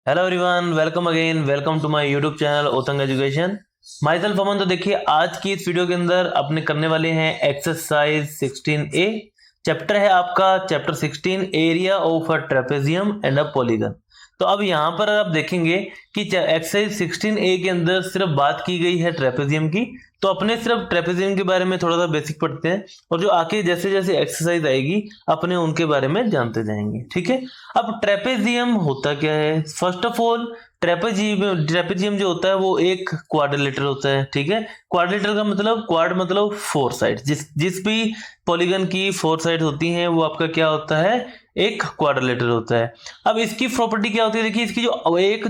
Hello everyone, welcome again, welcome to my YouTube channel ओतंग education. Myself Aman. तो देखिए, आज की इस वीडियो के अंदर अपने करने वाले हैं एक्सरसाइज 16A। चैप्टर है आपका chapter 16, area of a trapezium and a polygon. तो अब यहाँ पर आप देखेंगे कि एक्सरसाइज 16A के अंदर सिर्फ बात की गई है ट्रेपेजियम की। तो अपने सिर्फ ट्रेपेजियम के बारे में थोड़ा सा बेसिक पढ़ते हैं, और जो आके जैसे जैसे एक्सरसाइज आएगी अपने उनके बारे में जानते जाएंगे। ठीक है। अब ट्रेपेजियम होता क्या है? फर्स्ट ऑफ ऑल, ट्रेपेजियम जो होता है वो एक क्वाड्रिलेटरल होता है। ठीक है। क्वाड्रिलेटरल का मतलब, क्वाड मतलब फोर साइड, जिस जिस भी पॉलीगन की फोर साइड होती हैं वो आपका क्या होता है? एक क्वाड्रिलेटरल होता है। अब इसकी प्रॉपर्टी क्या होती है? देखिए, इसकी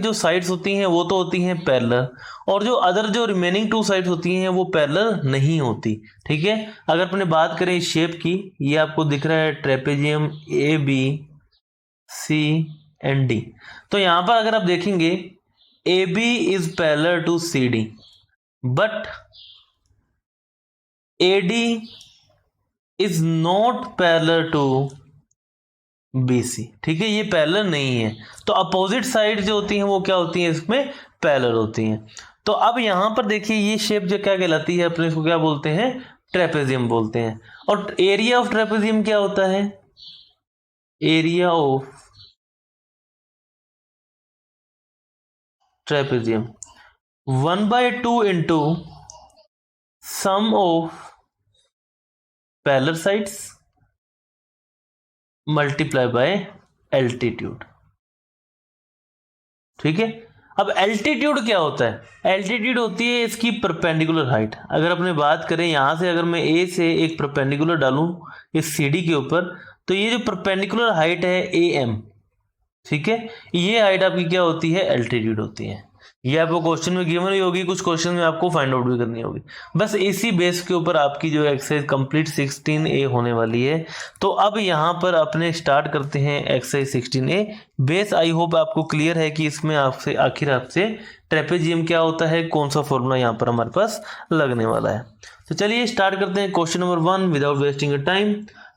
जो साइड्स होती हैं वो तो होती हैं पैरेलल, और जो अदर जो रिमेनिंग टू साइड्स होती हैं वो पैरेलल नहीं होती। ठीक है। अगर अपने बात करें इस शेप की, ये आपको दिख रहा है ट्रेपेजियम ABCD। तो यहां पर अगर आप देखेंगे, AB is parallel to CD, but AD is not parallel to BC। ठीक है, ये पैरेलल नहीं है। तो अपोजिट साइड जो होती हैं वो क्या होती हैं? इसमें पैरेलल होती हैं। तो अब यहां पर देखिए, ये शेप जो क्या कहलाती है, अपने इसको क्या बोलते हैं? ट्रेपेजियम बोलते हैं। और एरिया ऑफ ट्रेपेजियम क्या होता है? Area of trapezium 1/2 into sum of parallel sides multiply by altitude. ठीक है। अब एल्टीट्यूड क्या होता है? एल्टीट्यूड होती है इसकी परपेंडिकुलर हाइट। अगर अपने बात करें, यहां से अगर मैं ए से एक परपेंडिकुलर डालूं इस सीडी के ऊपर, तो ये जो परपेंडिकुलर हाइट है AM, ठीक है, ये हाइट आपकी क्या होती है? एल्टीट्यूड होती है। ये आपको क्वेश्चन में गिवन हुई होगी, कुछ क्वेश्चन में आपको फाइंड आउट भी करनी होगी। बस इसी बेस के ऊपर आपकी जो एक्सरसाइज कंप्लीट 16A होने वाली है। तो अब यहाँ पर अपने स्टार्ट करते हैं exercise 16A। Base I hope आपको क्लियर है कि इसमें आपसे आखिर आपसे ट्रेपेजियम क्या होता है, कौन सा फॉर्मूला यहाँ पर हमारे पास लगने वाला है। तो चलिए स्टार्ट करते हैं question number 1 without wasting time.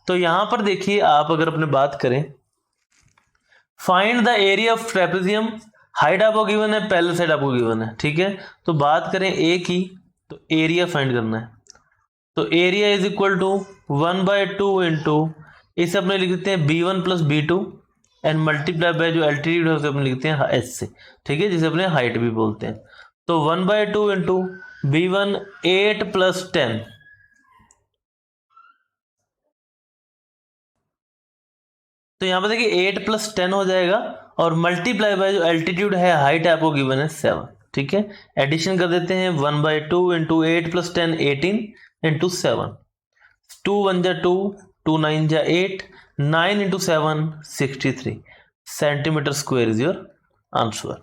तो यहाँ पर देखिए, आप अगर अपने बात करें, find the area of trapezium. Height आपको गिवन है, पैरेलल साइड आपको गिवन है। ठीक है। तो बात करें ए की, तो एरिया फाइंड करना है। तो area is equal to 1/2 into, इसे अपने लिख देते हैं B1 plus B2 and multiply by जो एल्टीट्यूड है उसे अपने लिखते हैं एच से। ठीक है, जिसे अपने हाइट भी बोलते हैं। तो 1/2 इंटू B1 8 प्लस 10, तो यहाँ पे देखिए 8 प्लस 10 हो जाएगा, और मल्टीप्लाई बाय जो एल्टीट्यूड है, हाइट आपको गिवन है 7। ठीक है। एडिशन कर देते हैं, 1/2 इंटू 8 प्लस 10 18 इंटू 7, 2 1 जा 2, 2 9 जा 8, 9 into 7 63 centimetre square is your answer.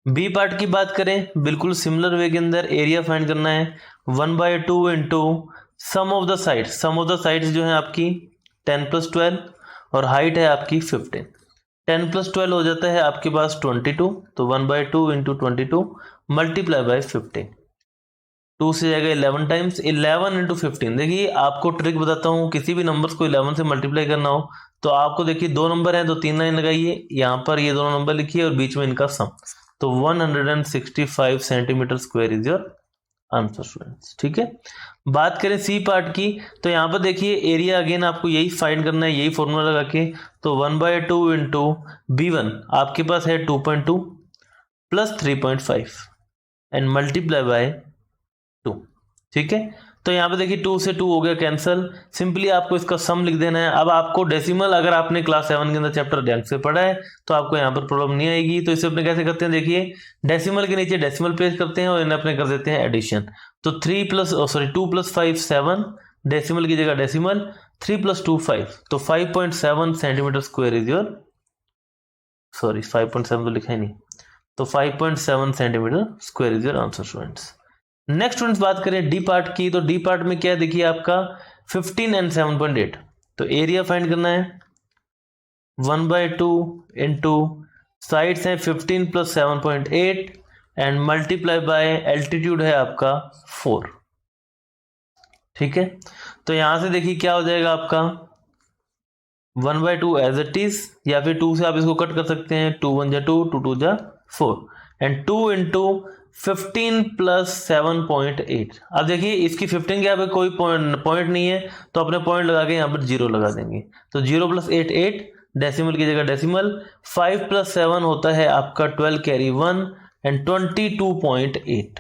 B part की बात करें, बिल्कुल सिमिलर वे के अंदर एरिया फाइंड करना है। 1/2 into sum of the sides, sum of the sides जो है आपकी 10 प्लस 12, और हाइट है आपकी 15। 10 प्लस 12 हो जाता है आपके पास 22। तो 1/2 इंटू 22 मल्टीप्लाई बाय 15, 2 से जाएगा 11 टाइम्स, 11 इंटू 15। देखिए, आपको ट्रिक बताता हूँ, किसी भी नंबर्स को 11 से मल्टीप्लाई करना हो तो आपको देखिए, दो नंबर हैं तो 3 लाइन लगाइए, यहाँ पर ये दोनों नंबर लिखिए और बीच में इनका सम। तो 165 centimetre square is your answer students. ठीक है। बात करें सी पार्ट की, तो यहाँ पर देखिए एरिया अगेन आपको यही फाइंड करना है, यही फॉर्मूला लगा के। तो 1/2 इंटू B1 आपके पास है 2.2 प्लस 3.5 एंड मल्टीप्लाई बाय 2। ठीक है। तो यहाँ पे देखिए 2 से 2 हो गया कैंसल, सिंपली आपको इसका सम लिख देना है। अब आपको डेसिमल, अगर आपने क्लास 7 के अंदर चैप्टर ढंग से पढ़ा है तो आपको यहाँ पर प्रॉब्लम नहीं आएगी। तो इसे अपने कैसे करते हैं, देखिए डेसिमल के नीचे डेसिमल प्लेस करते हैं और इन्हें अपने कर देते हैं एडिशन। तो 2 + 5 7, डेसिमल की जगह डेसिमल, 3 + 2 5, तो 5.7 centimetre square is your, sorry 5.7 तो लिखा ही नहीं, तो 5.7 centimetre square is your answer students. Next students बात करें डी पार्ट की, तो डी पार्ट में क्या है, देखिए आपका 15 एंड 7.8। तो एरिया फाइंड करना है, 1/2 इंटू साइड्स है 15 plus 7.8 and multiply by altitude है आपका 4। ठीक है। तो यहां से देखिए क्या हो जाएगा आपका, 1/2 एज इट इज, या फिर 2 से आप इसको कट कर सकते हैं, 2 1 जा 2, 2 2 जा 4, एंड 2 इंटू 15 प्लस 7.8। अब देखिए इसकी 15 के यहाँ पे कोई पॉइंट नहीं है, तो अपने पॉइंट लगा के यहाँ पर 0 लगा देंगे, तो 0 प्लस 8 8, डेसिमल की जगह डेसिमल, 5 प्लस 7 होता है आपका 12 कैरी 1 एंड 22.8।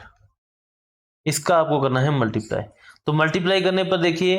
इसका आपको करना है मल्टीप्लाई। तो मल्टीप्लाई करने पर देखिए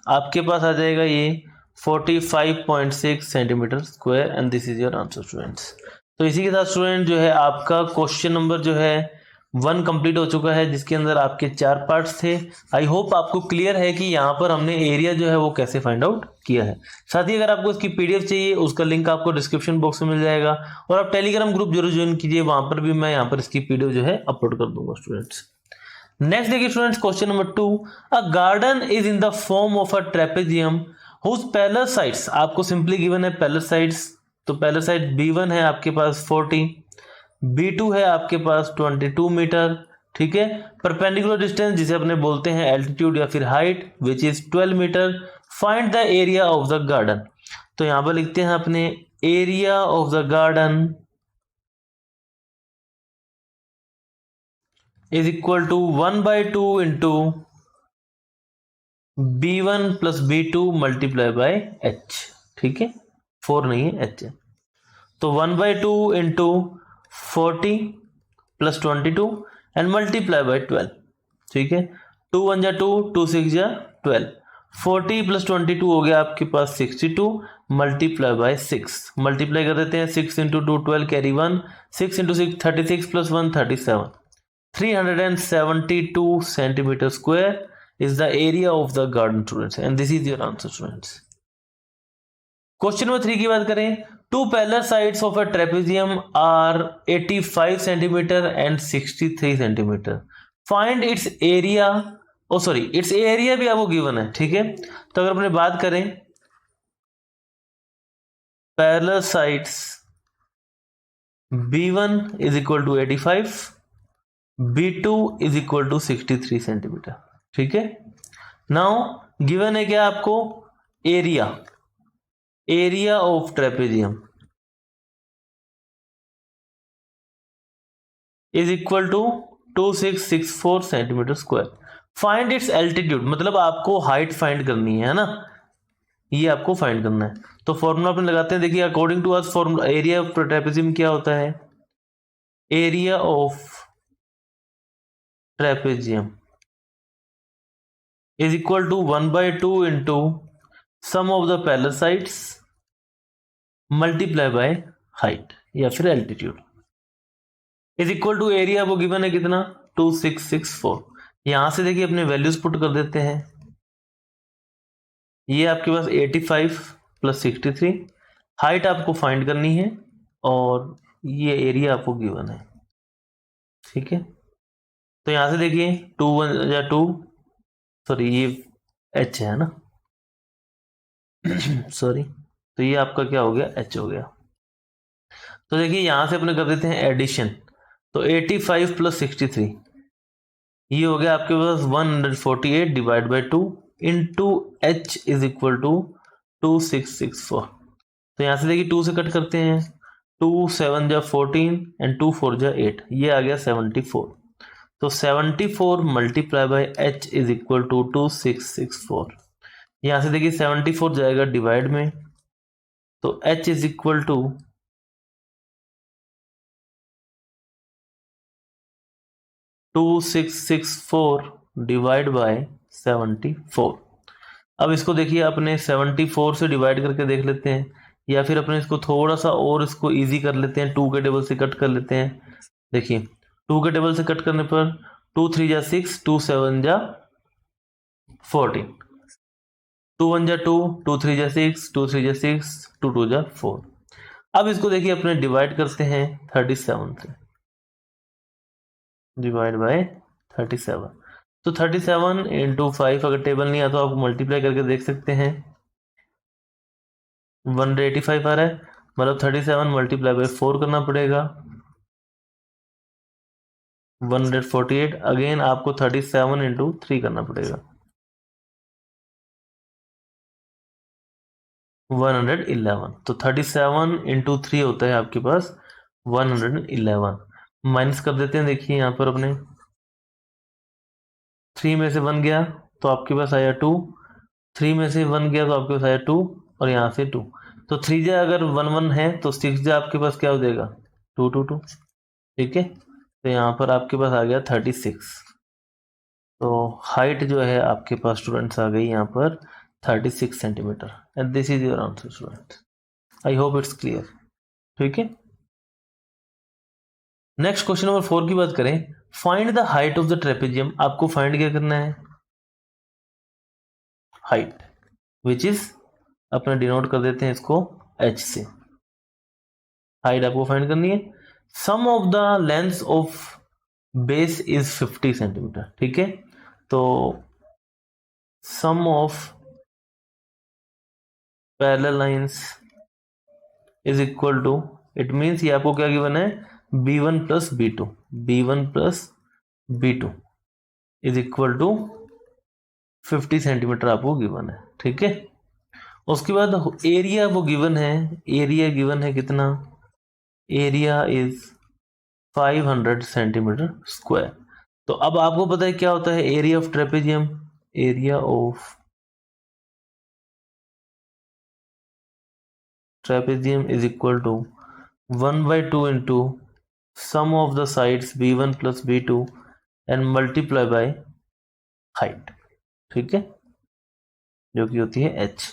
आपके पास आ जाएगा ये 45.6 centimetre square, and this is your answer students. तो इसी के साथ स्टूडेंट जो है आपका क्वेश्चन नंबर जो है 1 कंप्लीट हो चुका है, जिसके अंदर आपके 4 पार्ट्स थे। आई होप आपको क्लियर है कि यहाँ पर हमने एरिया जो है वो कैसे फाइंड आउट किया है। साथ ही अगर आपको इसकी पीडीएफ चाहिए, उसका लिंक आपको डिस्क्रिप्शन बॉक्स में मिल जाएगा, और आप टेलीग्राम ग्रुप जरूर ज्वाइन कीजिए, वहां पर भी मैं यहाँ पर इसकी पीडीएफ जो है अपलोड कर दूंगा स्टूडेंट्स। नेक्स्ट देखिए students, question number 2, a garden is in the form of a trapezium whose parallel sides, आपको सिंपली गिवन है पैरेलल साइड्स, तो पैरेलल साइड B1 है आपके पास 40, B2 है आपके पास 22 मीटर, ठीक है। परपेंडिकुलर डिस्टेंस जिसे अपने बोलते हैं एल्टीट्यूड या फिर height, which is 12 metre. Find the area of the garden, तो यहां पर लिखते हैं अपने area of the garden is equal to 1/2 into B1 plus B2 multiply by H, ठीक है, 4 नहीं है H है। तो 1/2 into 40 plus 22 and multiply bye 12, ठीक है। 2 1 जा 2, 2 6 जा 12, 40 प्लस 22 हो गया आपके पास 62, मल्टीप्लाई बाय 6, मल्टीप्लाई कर देते हैं, 6 into 2 12 carry 1, 6 into 6 36 plus 1 37, 372 centimeter square is the area of the garden students, and this is your answer students. Question number 3 की बात करें, two parallel sides of a trapezium are 85 centimeter and 63 centimeter. Find its area, its area भी आपको given है, ठीक है। तो अगर अपने बात करें parallel sides B1 is equal to 85, B2 is equal to 63 centimetre, ठीक है। नाउ गिवन है क्या आपको, area of trapezium is equal to 2664 centimetre square. Find its altitude, मतलब आपको हाइट फाइंड करनी है ना, ये आपको फाइंड करना है। तो फॉर्मूला अपने लगाते हैं, देखिए according to us formula area of trapezium क्या होता है, area of trapezium is equal to 1/2 into sum of the parallel sides multiply by height या फिर altitude is equal to area वो गिवन है कितना 2664। यहां से देखिए अपने वैल्यूज पुट कर देते हैं, ये आपके पास 85 प्लस 63, हाइट आपको फाइंड करनी है, और ये एरिया आपको गिवन है, ठीक है। तो यहां से देखिए 2 1 या 2, सॉरी ये H है ना सॉरी, तो ये आपका क्या हो गया, H हो गया। तो देखिए यहां से अपने कर देते हैं एडिशन, तो 85 प्लस 63 ये हो गया आपके पास 148 divide by 2 into H is equal to 2664। तो यहां से देखिए 2 से कट करते हैं, 2 7 जा 14 एंड 2 4 जा 8, ये आ गया 74। तो 74 multiply by H is equal to 2664। यहां से देखिए 74 जाएगा डिवाइड में, तो H is equal to 2664 divide by 74। अब इसको देखिए अपने 74 से डिवाइड करके देख लेते हैं, या फिर अपने इसको थोड़ा सा और इसको इजी कर लेते हैं, 2 के टेबल से कट कर लेते हैं। देखिए 2 के टेबल से कट करने पर 2 3 जा 6, 2 7 जा 14, 2 1 जा 2, 2 3 जा 6, 2 3 जा 6, 2 2 जा 4। अब इसको देखिए अपने डिवाइड करते हैं 37 से, डिवाइड बाय 37, तो 37 इंटू 5, अगर टेबल नहीं आता तो आप मल्टीप्लाई करके देख सकते हैं, 185 आ रहा है, मतलब 37 मल्टीप्लाई बाय 4 करना पड़ेगा, 148। अगेन आपको 37 इंटू 3 करना पड़ेगा, 111। तो 37 इंटू 3 होता है आपके पास 111। माइनस कर देते हैं, देखिए यहाँ पर अपने 3 में से 1 गया तो आपके पास आया 2, 3 में से 1 गया तो आपके पास आया 2, और यहाँ से 2। तो 3 जा अगर 1 1 है तो 6 जा आपके पास क्या हो जाएगा 2 2 2। ठीक है, तो यहाँ पर आपके पास आ गया 36। तो हाइट जो है आपके पास स्टूडेंट्स आ गई यहाँ पर 36 centimetre, and this is your answer student. I hope it's clear. ठीक है, नेक्स्ट क्वेश्चन नंबर 4 की बात करें। Find the height of the trapezium. आपको फाइंड क्या करना है, हाइट, विच इज अपना डिनोट कर देते हैं इसको h से। हाइट आपको फाइंड करनी है। Sum of the length of base is 50 centimetre. ठीक है, तो sum of parallel lines is equal to, it means ये आपको क्या गिवन है, b1 plus b2, b1 plus b2 is equal to 50 centimetre आपको गिवन है। ठीक है, उसके बाद एरिया वो गिवन है, एरिया गिवन है कितना, एरिया इज 500 सेंटीमीटर स्क्वायर। तो अब आपको पता है क्या होता है area of trapezium, area of trapezium is equal to 1/2 into sum of the sides b1 plus b2 and multiply by height. ठीक है, जो कि होती है h।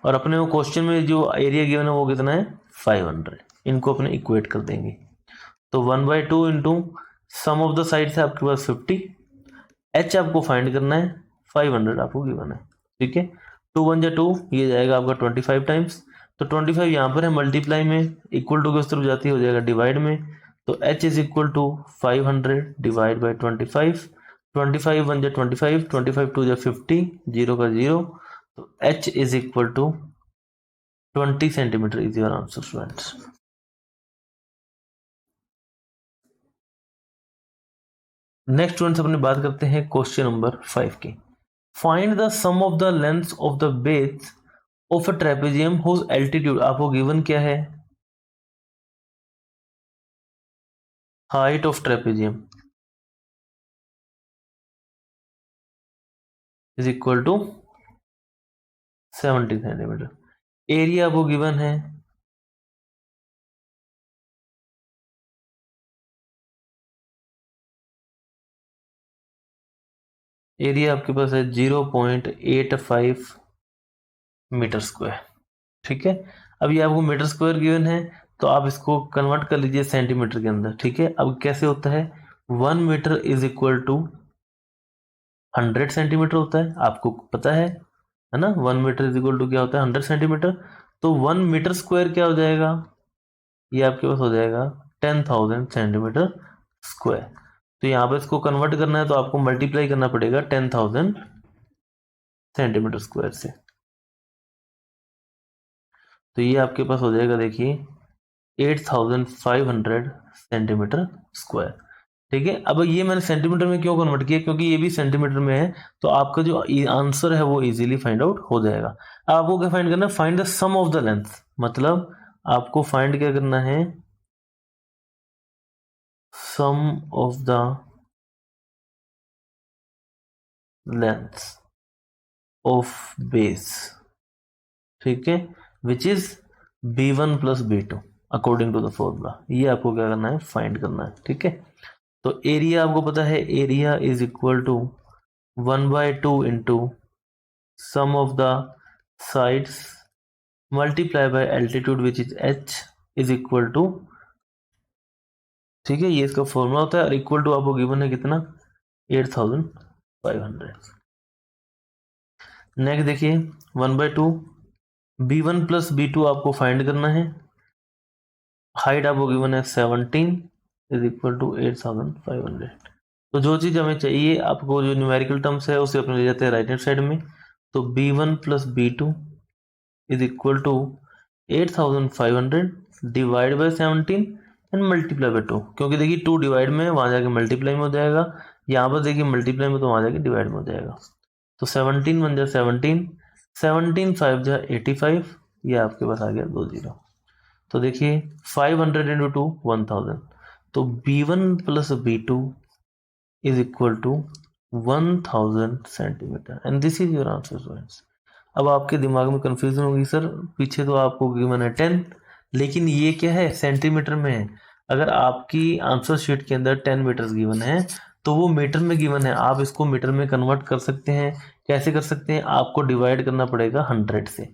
और अपने वो क्वेश्चन में जो एरिया गिवन है वो कितना है 500। इनको अपने इक्वेट कर देंगे। तो 1/2 into sum of the sides है आपके पास 50, h आपको फाइंड करना है, 500 आपको गिवन है। ठीक है, 2 1 जा 2, ये जाएगा आपका 25 टाइम्स। तो 25 यहाँ पर है मल्टीप्लाई में, इक्वल टू की उस तरफ जाती हो जाएगा डिवाइड में। तो h is equal to 500 divide by 25। 25 1 जा 25, 25 2 जा 50, 0 का 0। तो h is equal to 20 centimetre is your answer students. Next students अपने बात करते हैं क्वेश्चन नंबर 5 की। Find the sum of the length of the base of a trapezium whose altitude. आपको गिवन क्या है, height of trapezium is equal to 70 centimetre. Area आपको given है, एरिया आपके पास है 0.85 मीटर स्क्वायर। ठीक है, अब ये आपको मीटर स्क्वायर गिवन है तो आप इसको कन्वर्ट कर लीजिए सेंटीमीटर के अंदर। ठीक है, अब कैसे होता है, 1 metre is equal to 100 centimetre होता है, आपको पता है ना। 1 मीटर इज इक्वल टू क्या होता है 100 सेंटीमीटर। तो 1 मीटर स्क्वायर क्या हो जाएगा, ये आपके पास हो जाएगा 10,000 सेंटीमीटर स्क्वायर। तो यहाँ पे इसको कन्वर्ट करना है तो आपको मल्टीप्लाई करना पड़ेगा 10,000 सेंटीमीटर स्क्वायर से। तो ये आपके पास हो जाएगा देखिए 8,500 सेंटीमीटर स्क्वायर। ठीक है, अब ये मैंने सेंटीमीटर में क्यों कन्वर्ट किया, क्योंकि ये भी सेंटीमीटर में है तो आपका जो आंसर है वो इजीली फाइंड आउट हो जाएगा। अब आपको क्या फाइंड करना है, find the sum of the length, मतलब आपको फाइंड क्या करना है, sum of the length of base. ठीक है, which is b1 plus b2 according to the formula. ये आपको क्या करना है, फाइंड करना है। ठीक है, तो एरिया आपको पता है, area is equal to 1/2 into sum of the sides multiply by altitude which is h is equal to, ठीक है, ये इसका फॉर्मूला होता है, और इक्वल टू आपको गिवन है कितना 8,500। नेक्स्ट देखिए 1/2, b1 प्लस b2 आपको फाइंड करना है। हाइट आपको गिवन है 17 इज इक्वल टू 8,500। तो जो चीज हमें चाहिए, आपको जो न्यूमेरिकल टर्म्स है उसे अपने ले जाते हैं राइट हैंड साइड में। तो b1 plus b2 is equal to 8,500 divide by 17 and multiply by 2। क्योंकि देखिए 2 डिवाइड में, वहां जाके मल्टीप्लाई में हो जाएगा, यहाँ पर देखिए मल्टीप्लाई में तो वहां जाके डिवाइड में हो जाएगा। तो 17 1 जा 17, 17 5 जा 85, ये आपके पास आ गया 2 जीरो। तो देखिए 500 इंटू टू 1000, तो B1 plus B2 is equal to 1000 centimetre and this is your answer students. अब आपके दिमाग में कंफ्यूजन होगी, सर पीछे तो आपको गिवन है 10, लेकिन ये क्या है, सेंटीमीटर में है। अगर आपकी आंसर शीट के अंदर 10 मीटर्स गिवन है तो वो मीटर में गिवन है, आप इसको मीटर में कन्वर्ट कर सकते हैं। कैसे कर सकते हैं, आपको डिवाइड करना पड़ेगा 100 से।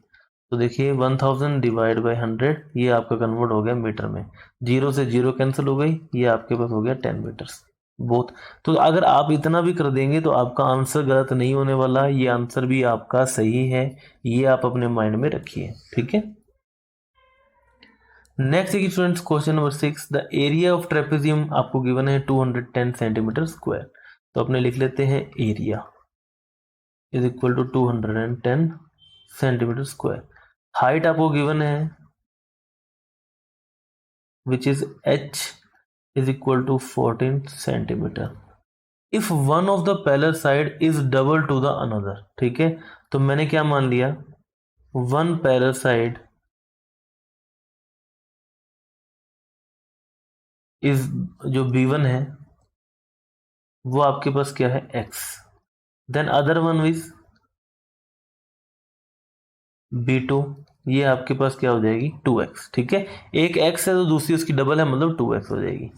तो देखिए 1000 डिवाइड बाई 100, ये आपका कन्वर्ट हो गया मीटर में। जीरो से जीरो कैंसिल हो गई, ये आपके पास हो गया 10 मीटर्स बोथ। तो अगर आप इतना भी कर देंगे तो आपका आंसर गलत नहीं होने वाला, ये आंसर भी आपका सही है, ये आप अपने माइंड में रखिए, ठीक है। नेक्स्ट है students question number 6, the area of trapezium आपको गिवन है 210 सेंटीमीटर स्क्वायर। तो अपने लिख लेते हैं area is equal to 210 centimetre square. Height आपको गिवन है which is h is equal to 14 centimetre. If one of the parallel side is double to the another, ठीक है। तो मैंने क्या मान लिया, वन पैरेलल साइड इज, जो B1 है वो आपके पास क्या है x, then other one is B2, ये आपके पास क्या हो जाएगी 2x, ठीक है। एक x है तो दूसरी उसकी डबल है, मतलब 2x हो जाएगी।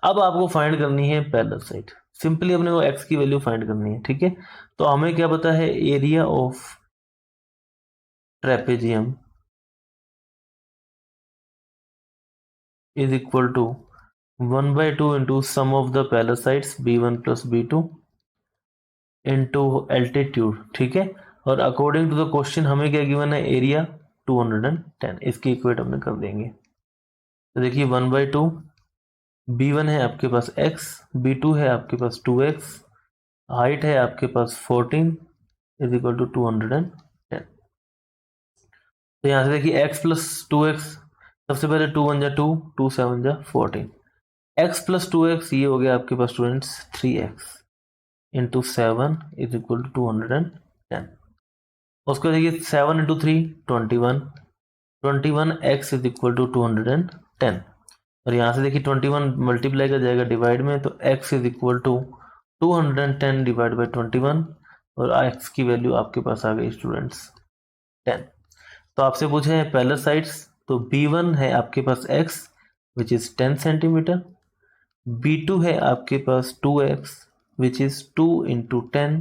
अब आपको फाइंड करनी है पैरेलल साइड, सिंपली अपने को x की वैल्यू फाइंड करनी है, ठीक है। तो हमें क्या पता है, area of trapezium is equal to 1/2 into sum of the parallel sides B1 plus B2 into altitude, ठीक है। और अकॉर्डिंग टू द क्वेश्चन हमें क्या गिवन है, एरिया 210, इसकी इक्वेट हमने कर देंगे। तो देखिए 1/2, B1 है आपके पास x, B2 है आपके पास 2x, हाइट है आपके पास 14 इज इक्वल टू 210। तो यहाँ से देखिए x प्लस 2x, सबसे पहले 2 1 जा 2, 2 7 जा 14, x प्लस 2x ये हो गया आपके पास students 3x into 7 is equal to 210। उसको देखिए 7 into 3 21, 21x is equal to 210। और यहाँ से देखिए 21 मल्टीप्लाई कर जाएगा डिवाइड में, तो x is equal to 210 divide by 21, और x की वैल्यू आपके पास आ गई स्टूडेंट्स 10। तो आपसे पूछे हैं पैरेलल साइड्स, तो B1 है आपके पास x which is 10 centimetre, B2 है आपके पास 2x which is 2 into 10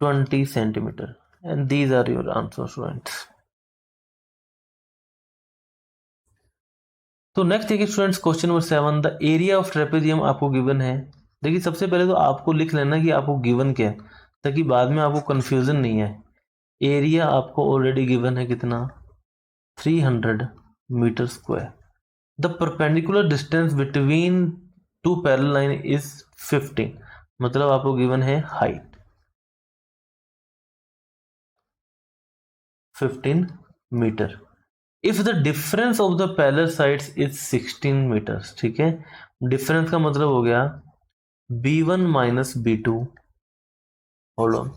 20 centimetre, and these are your answer students. तो नेक्स्ट देखिए students question number 7, the area of trapezium आपको गिवन है। देखिए सबसे पहले तो आपको लिख लेना कि आपको गिवन क्या है, ताकि बाद में आपको कंफ्यूजन नहीं है। एरिया आपको ऑलरेडी गिवन है कितना, 300 metre square. The perpendicular distance between two parallel line is 15, मतलब आपको गिवन है height 15 metre. If the difference of the parallel sides is 16 metres, ठीक है। डिफरेंस का मतलब हो गया B1 minus B2, hold on,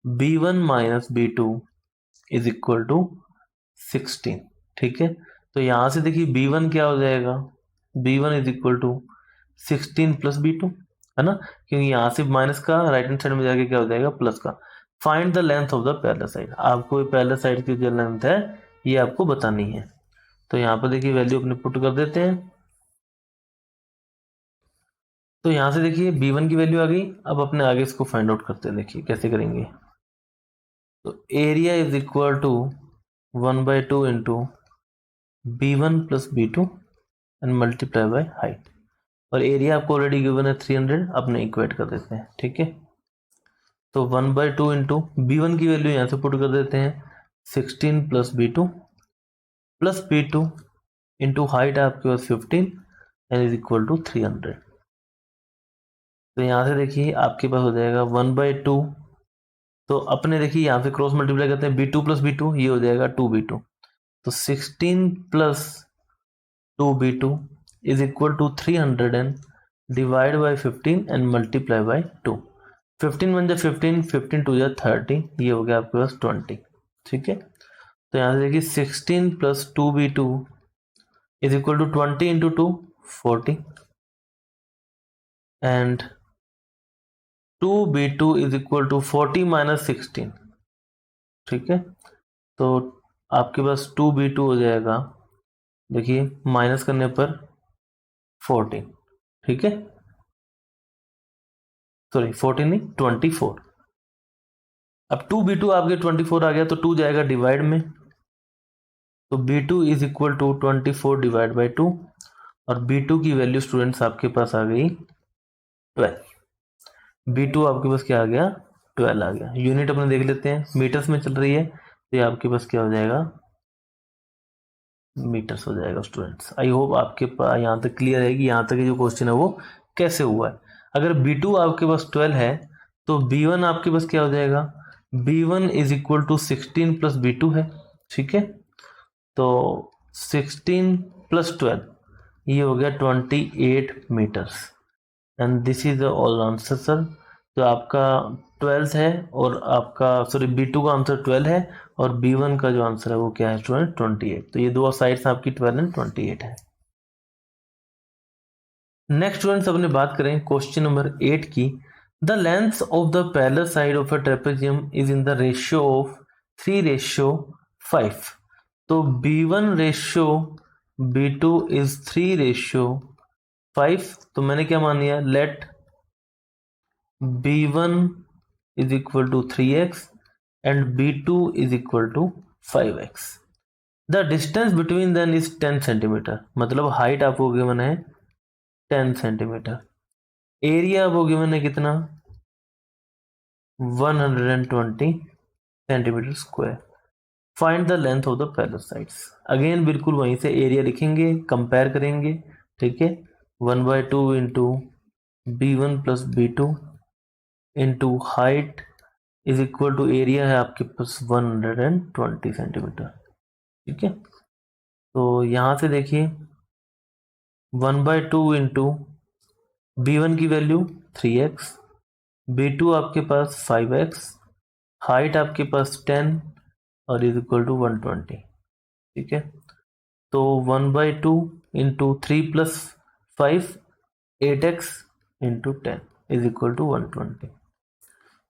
B1 minus B2 is equal to 16, ठीक है। तो यहां से देखिए B1 क्या हो जाएगा, B1 is equal to 16 plus B2, है ना, क्योंकि यहां से माइनस का राइट हैंड साइड में जाके क्या हो जाएगा प्लस का। Find the length of the parallel side, आपको पैरेलल साइड की जो लेंथ है ये आपको बतानी है। तो यहाँ पर देखिए वैल्यू अपने पुट कर देते हैं। तो यहाँ से देखिए B1 की वैल्यू आ गई। अब अपने आगे इसको फाइंड आउट करते हैं, देखिए कैसे करेंगे। तो area is equal to 1/2 into B1 plus B2 and multiply by height, और एरिया आपको ऑलरेडी गिवन है 300, अपने इक्वेट कर देते हैं, ठीक है। तो 1/2 इंटू B1 की वैल्यू यहाँ से पुट कर देते हैं 16 plus B2 plus B2 into height आपके पास 15 एंड इज इक्वल टू 300। तो यहाँ से देखिए आपके पास हो जाएगा 1/2, तो अपने देखिए यहाँ से क्रॉस मल्टीप्लाई करते हैं B2 प्लस B2, ये हो जाएगा 2B2, तो 16 plus 2B2 is equal to 300 and divide by 15 and multiply by 2। 15 1 जा 15, 15 2 जा 30, ये हो गया आपके पास 20, ठीक है। तो यहाँ से देखिए 16 plus 2b2 is equal to 20 into 2 40 and 2b2 is equal to 40 minus 16। ठीक है, तो आपके पास 2b2 हो जाएगा, देखिए माइनस करने पर 14। ठीक है, सॉरी 14 नहीं 24। अब 2b2 आपके 24 आ गया तो 2 जाएगा डिवाइड में, तो b2 is equal to 24 divide by 2 और b2 की वैल्यू स्टूडेंट्स आपके पास आ गई 12। b2 आपके पास क्या आ गया 12 आ गया। यूनिट अपने देख लेते हैं, मीटर्स में चल रही है तो ये आपके पास क्या हो जाएगा मीटर्स हो जाएगा स्टूडेंट्स। आई होप आपके पास यहाँ तक क्लियर है कि यहाँ तक जो क्वेश्चन है वो कैसे हुआ है। अगर b2 आपके पास 12 है तो b1 आपके पास क्या हो जाएगा, b1 is equal to 16 plus b2 है। ठीक है, तो 16 प्लस 12 ये हो गया 28 metres and this is the all answer sir. तो आपका 12 है और आपका सॉरी b2 का आंसर 12 है और b1 का जो आंसर है वो क्या है स्टूडेंट 28। तो ये दो साइड्स आपकी 12 एंड 28 है। नेक्स्ट स्टूडेंट्स अपने बात करें क्वेश्चन नंबर 8 की। The length of the parallel side of a trapezium is in the ratio of 3:5। तो b1 रेशियो b2 इज 3:5। तो मैंने क्या मान लिया, late b1 is equal to 3x and b2 is equal to 5x. The distance between them is 10 centimetre, मतलब height आपको given है 10 centimetre, area आपको गिवन है कितना 120 centimetre square. Find the length of the parallel sides. Again बिल्कुल वहीं से area लिखेंगे, कंपेयर करेंगे। ठीक है, 1/2 into b1 plus b2 into height is equal to area है आपके पास 120 सेंटीमीटर। ठीक है, तो यहां से देखिए 1/2 इंटू b1 की वैल्यू 3x, b2 आपके पास 5x, हाइट आपके पास 10 और इज इक्वल टू 120। ठीक है, तो 1/2 into 3 plus 5 8x into 10 is equal to 120।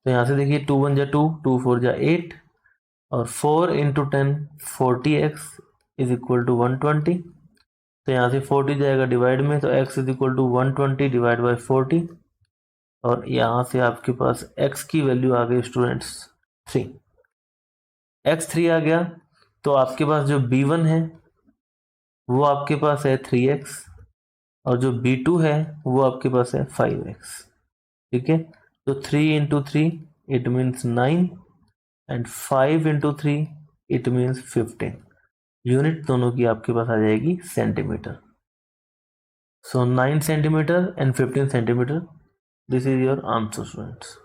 तो यहाँ से देखिए 2 1 जा 2, 2 4 जा 8 और 4 into 10 40x is equal to 120। तो यहाँ से 40 जाएगा डिवाइड में, तो x is equal to 120 divide by 40 और यहाँ से आपके पास x की वैल्यू आ गई स्टूडेंट्स 3। x 3 आ गया तो आपके पास जो b1 है वो आपके पास है 3x और जो b2 है वो आपके पास है 5x। ठीक है, तो 3 into 3 it means 9 and 5 into 3 it means 15। Unit दोनों की आपके पास आ जाएगी centimetre. So 9 centimetre and 15 centimetre, this is your answer students.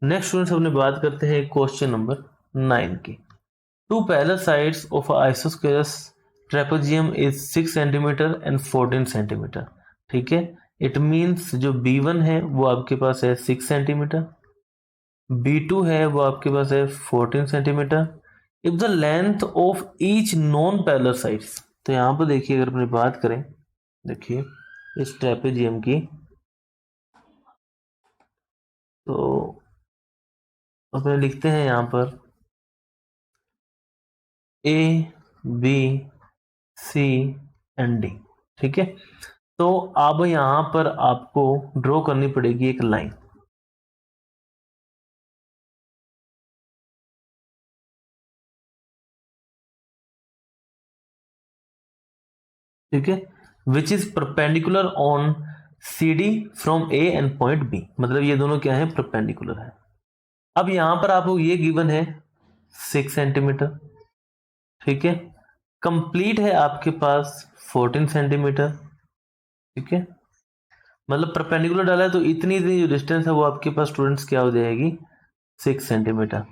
Next students अपने बात करते हैं क्वेश्चन नंबर 9 की। Two parallel sides of isosceles trapezium is 6 centimetre and 14 centimetre. ठीक है, इट मीन्स जो b1 है वो आपके पास है 6 सेंटीमीटर, b2 है वो आपके पास है 14 centimetre. If the length of each non parallel sides, तो यहाँ पर देखिए अगर अपनी बात करें, देखिए इस ट्रेपेजियम की, तो अपने लिखते हैं यहाँ पर A B C and D. ठीक है, तो अब यहाँ पर आपको ड्रॉ करनी पड़ेगी एक लाइन। ठीक है, which is perpendicular on C D from A and point B, मतलब ये दोनों क्या है परपेंडिकुलर है। अब यहां पर आपको ये गिवन है 6 सेंटीमीटर। ठीक है, कंप्लीट है आपके पास 14 सेंटीमीटर। ठीक है, मतलब परपेंडिकुलर डाला है तो इतनी इतनी जो डिस्टेंस है वो आपके पास स्टूडेंट्स क्या हो जाएगी 6 सेंटीमीटर।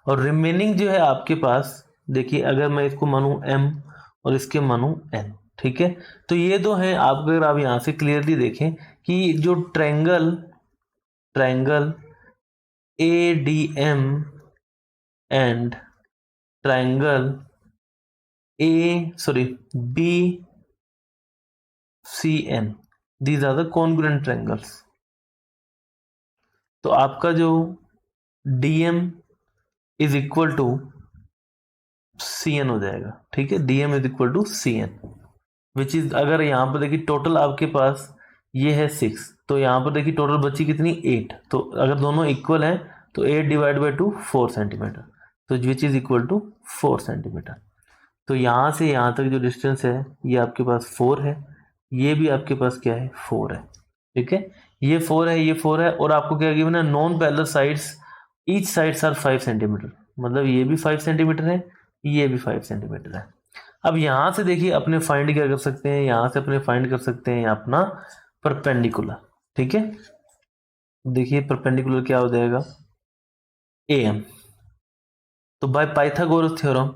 और रिमेनिंग जो है आपके पास, देखिए अगर मैं इसको मानूं m और इसके मानूं n। ठीक है, तो ये दो हैं, आप अगर आप यहां से क्लियरली देखें कि जो triangle ADM and triangle BCN, these are the congruent triangles. तो आपका जो DM is equal to CN हो जाएगा, ठीक है। DM is equal to CN, which is, अगर यहाँ पर देखिए टोटल आपके पास ये है 6, तो यहाँ पर देखिए टोटल बची कितनी 8, तो अगर दोनों इक्वल हैं तो 8 डिवाइड बाई 2 4 सेंटीमीटर, तो which is equal to 4 centimetre. तो यहाँ से यहाँ तक जो डिस्टेंस है ये आपके पास 4 है, ये भी आपके पास क्या है 4 है, ठीक है। ये 4 है, ये 4 है, और आपको क्या गिवन है, non parallel sides each sides are 5 centimetre, मतलब ये भी 5 सेंटीमीटर है, ये भी 5 सेंटीमीटर है। अब यहां से देखिए अपने फाइंड क्या कर सकते हैं, यहां से अपने फाइंड कर सकते हैं अपना परपेंडिकुलर, ठीक है। देखिए परपेंडिकुलर क्या हो जाएगा, AM, तो बाय पाइथागोरस थ्योरम,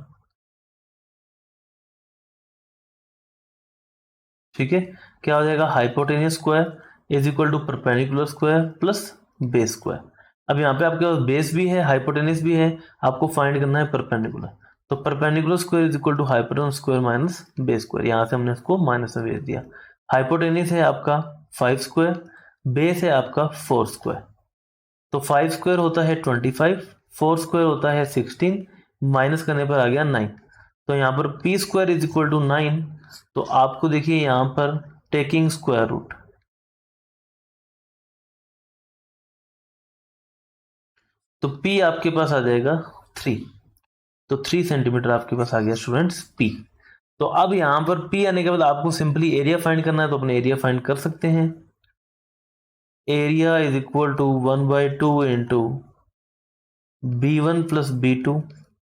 ठीक है, क्या हो जाएगा, hypotenuse square is equal to perpendicular square plus base square. अब यहाँ पे आपके पास बेस भी है, हाइपोटेनियस भी है, आपको फाइंड करना है परपेंडिकुलर, तो perpendicular square is equal to hypotenuse square minus base square, यहाँ से हमने इसको माइनस में भेज दिया। हाइपोटेनियस है आपका 5 स्क्वायर, बेस है आपका 4 स्क्वायर, तो 5 स्क्वायर होता है 25, 4 स्क्वायर होता है 16, माइनस करने पर आ गया 9, तो यहाँ पर p square is equal to 9, तो आपको देखिए यहाँ पर टेकिंग स्क्वायर रूट, तो p आपके पास आ जाएगा 3, तो 3 सेंटीमीटर आपके पास आ गया स्टूडेंट्स p। तो अब यहाँ पर p आने के बाद आपको सिंपली एरिया फाइंड करना है, तो अपने एरिया फाइंड कर सकते हैं। Area is equal to 1/2 into B1 plus B2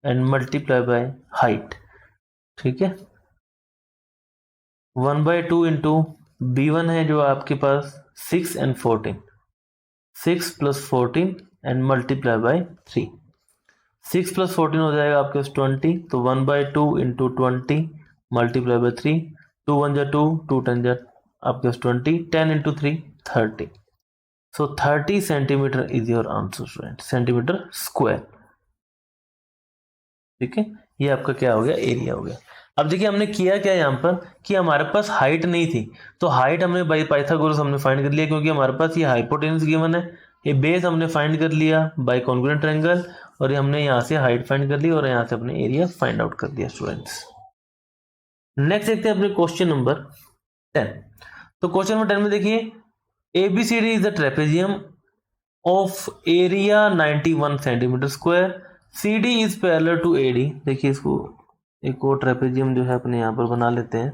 and multiply by height, ठीक है। 1/2 इंटू B1 है जो आपके पास 6 and 14, 6 plus 14 and multiply by 3, 6 plus 14 हो जाएगा आपके पास 20, तो 1/2 इंटू 20 मल्टीप्लाई बाय 3, 2 1 जा 2, 2 10 जा आपके पास 20, 10 into 3 30, so 30 centimetre is your answer student, centimetre square, ठीक है। ये आपका क्या हो गया, एरिया हो गया। अब देखिए हमने किया क्या यहाँ पर कि हमारे पास हाइट नहीं थी, तो हाइट हमने बाय पाइथागोरस हमने फाइंड कर लिया, क्योंकि हमारे पास ये हाइपोटेनस गिवन है, ये बेस हमने फाइंड कर लिया बाय कॉन्ग्रुएंट ट्रायंगल, और ये हमने यहाँ से हाइट फाइंड कर ली और यहाँ से अपने एरिया फाइंड आउट कर दिया स्टूडेंट्स। नेक्स्ट देखते हैं अपने क्वेश्चन नंबर 10। तो क्वेश्चन नंबर 10 में देखिए ABCD is the trapezium of area 91 centimetre square, CD is parallel to AD। देखिए इसको एक और ट्रेपेजियम जो है अपने यहाँ पर बना लेते हैं।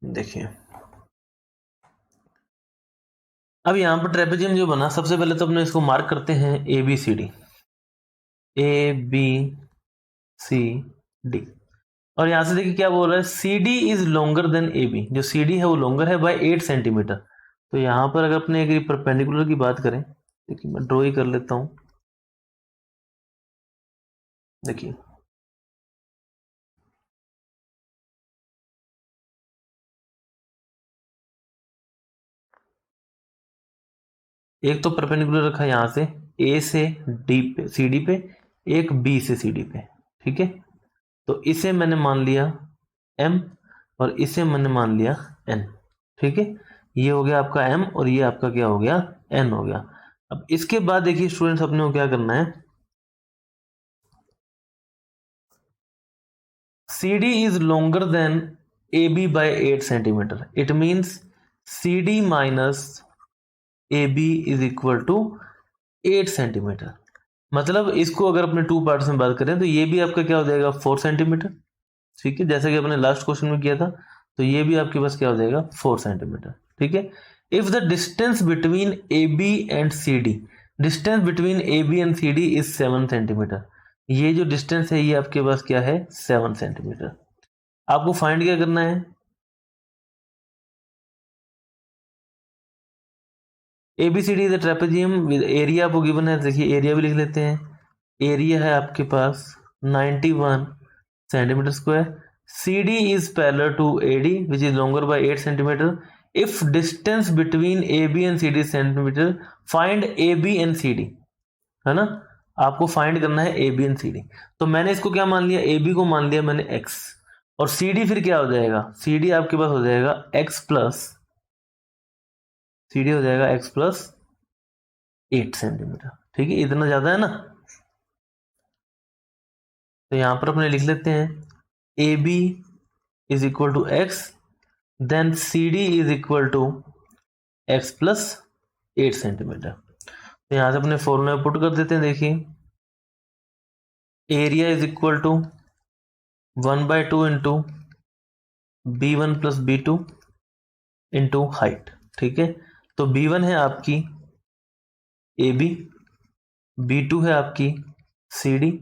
देखिए अब यहाँ पर ट्रेपेजियम जो बना, सबसे पहले तो अपने इसको मार्क करते हैं ABCD, ABCD, और यहां से देखिए क्या बोल रहा है, CD is longer than AB, जो CD है वो लॉन्गर है बाय 8 सेंटीमीटर। तो यहाँ पर अगर अपने एक परपेंडिकुलर की बात करें, देखिए मैं ड्रॉ ही कर लेता हूं। देखिए एक तो परपेंडिकुलर रखा यहां से A से D पे, CD पे, एक B से CD पे, ठीक है। तो इसे मैंने मान लिया M और इसे मैंने मान लिया N, ठीक है। ये हो गया आपका M और ये आपका क्या हो गया, N हो गया। अब इसके बाद देखिए स्टूडेंट्स अपने को क्या करना है, CD is longer than AB by 8 centimeter. It means CD minus AB is equal to 8 centimetre. मतलब इसको अगर अपने टू पार्ट्स में बात करें तो ये भी आपका क्या हो जाएगा 4 सेंटीमीटर, ठीक है, जैसा कि अपने लास्ट क्वेश्चन में किया था। तो ये भी आपके पास क्या हो जाएगा 4 सेंटीमीटर, ठीक है। If the distance between AB and CD, distance between AB and CD is 7 centimetre, ये जो डिस्टेंस है ये आपके पास क्या है 7 सेंटीमीटर। आपको फाइंड क्या करना है, ABCD is trapezium with area आपको गिवन है। देखिए एरिया भी लिख लेते हैं, एरिया है आपके पास 91 centimetre square, CD is parallel to AD which is longer by 8 centimeter. If distance between AB and CD centimeter, find AB and CD, है ना, आपको फाइंड करना है AB and CD। तो मैंने इसको क्या मान लिया, AB को मान लिया मैंने x, और CD फिर क्या हो जाएगा, CD आपके पास हो जाएगा x प्लस, CD हो जाएगा x प्लस 8 सेंटीमीटर। ठीक है, इतना ज्यादा है ना, तो यहां पर अपने लिख लेते हैं AB is equal to x, then CD is equal to x plus 8 centimetre. तो यहां से अपने फॉर्मूला पुट कर देते हैं। देखिए area is equal to 1/2 into B1 plus B2 into height. ठीक है, तो B1 है आपकी AB, B2 है आपकी CD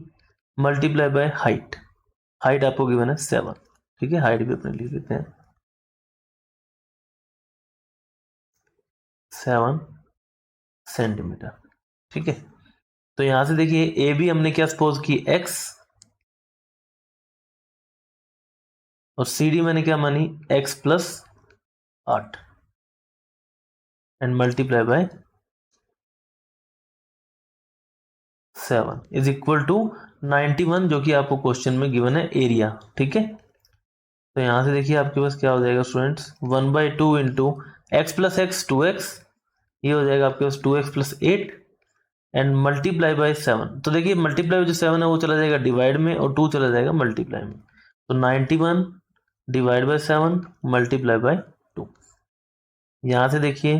multiply by height, height आपको गिवन है 7। ठीक है, हाइट भी अपने लिख देते हैं 7 सेंटीमीटर। ठीक है, तो यहां से देखिए ए बी हमने क्या सपोज की x, और सी डी मैंने क्या मानी x plus 8 and multiply by 7 is equal to 91, जो कि आपको क्वेश्चन में गिवन है एरिया। ठीक है, तो यहां से देखिए आपके पास क्या हो जाएगा students, 1/2 into x plus x 2x, ये हो जाएगा आपके पास 2x plus 8 and multiply by 7। तो देखिए मल्टीप्लाई जो 7 है वो चला जाएगा डिवाइड में, और 2 चला जाएगा मल्टीप्लाई में, तो 91 डिवाइड बाय 7 मल्टीप्लाई बाय 2। यहां से देखिए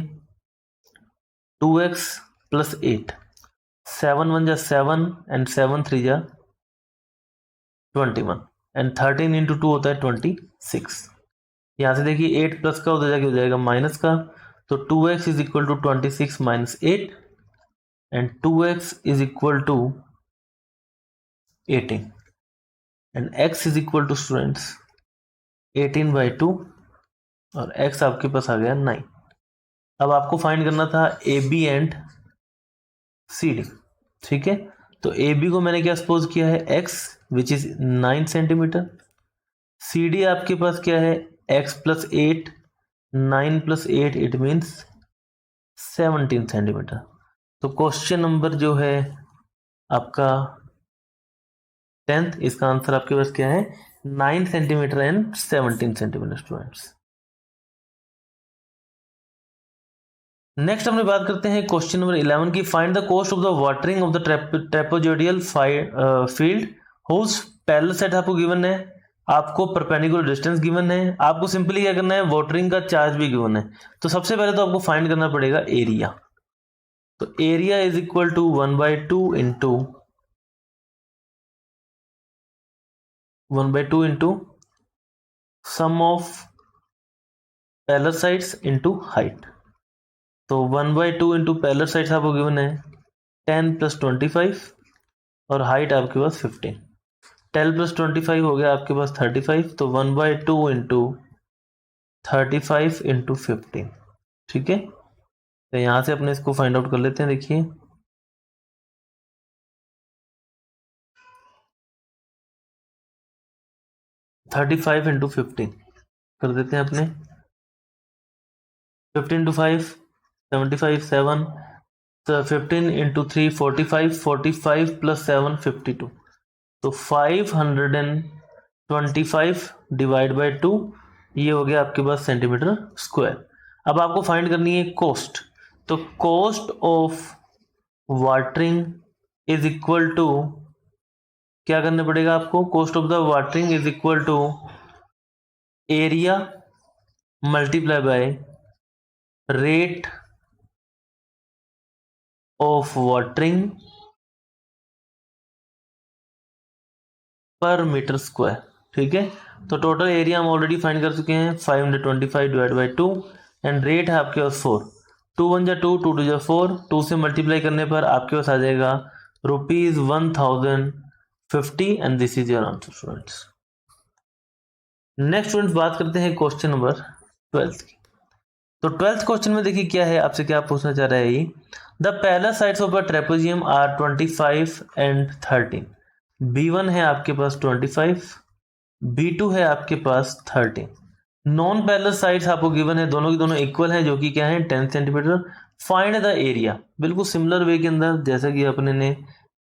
2x प्लस 8, 7 1 जा 7 एंड 7 3 जा 21 एंड 13 इंटू 2 होता है 26। यहां से देखिए 8 प्लस का उधर जाके हो जाएगा माइनस का, तो 2x is equal to 26 minus 8 and 2x is equal to 18 and x is equal to students 18/2 और x आपके पास आ गया 9। अब आपको फाइंड करना था AB एंड CD। ठीक है, तो AB को मैंने क्या सपोज किया है x which is 9 centimetre, CD आपके पास क्या है x plus 8, 9 plus 8 it means 17 centimetre. तो क्वेश्चन नंबर जो है आपका 10th, इसका आंसर आपके पास क्या है 9 centimetre and 17 centimetre students. Next अपनी बात करते हैं क्वेश्चन नंबर 11 की, find the cost of the watering of the trapezoidal field whose parallel set आपको गिवन है, आपको परपेंडिकुलर डिस्टेंस गिवन है, आपको सिंपली क्या करना है वाटरिंग का चार्ज भी गिवन है। तो सबसे पहले तो आपको फाइंड करना पड़ेगा एरिया। तो area is equal to 1/2 into 1/2 into sum of parallel sides into height. तो 1/2 इंटू पैरेलल साइड्स आपको गिवन है 10 प्लस 25 और हाइट आपके पास 15, 10 प्लस 25 हो गया आपके पास 35, तो 1/2 इंटू 35 इंटू 15। ठीक है, तो यहां से अपने इसको फाइंड आउट कर लेते हैं। देखिए 35 इंटू 15 कर देते हैं अपने, 15 टू 5 75, 7, तो 15 इंटू 3 45, 45 प्लस 7 52, तो 525 डिवाइड बाय 2, ये हो गया आपके पास सेंटीमीटर स्क्वायर। अब आपको फाइंड करनी है कोस्ट, तो cost of watering is equal to क्या करना पड़ेगा आपको, cost of the watering is equal to area multiply by rate of watering per metre square. ठीक है, तो टोटल एरिया हम ऑलरेडी फाइंड कर चुके हैं 525 डिवाइड बाई 2 एंड रेट है आपके पास 4, 2 1 जा 2, 2 2 जा 4, 2 से मल्टीप्लाई करने पर आपके पास आ जाएगा ₹1050 and this is your answer students. Next students बात करते हैं क्वेश्चन नंबर 12 की। तो 12th क्वेश्चन में देखिए क्या है, आपसे क्या पूछना चाह रहा है ये, the parallel sides of a trapezium are 25 and 13। B1 है आपके पास 25 B2 है आपके पास 13। नॉन पैरेलल साइड्स आपको गिवन है, दोनों की दोनों इक्वल है, जो कि क्या है 10 सेंटीमीटर। फाइंड द एरिया, बिल्कुल सिमिलर वे के अंदर जैसा कि अपने ने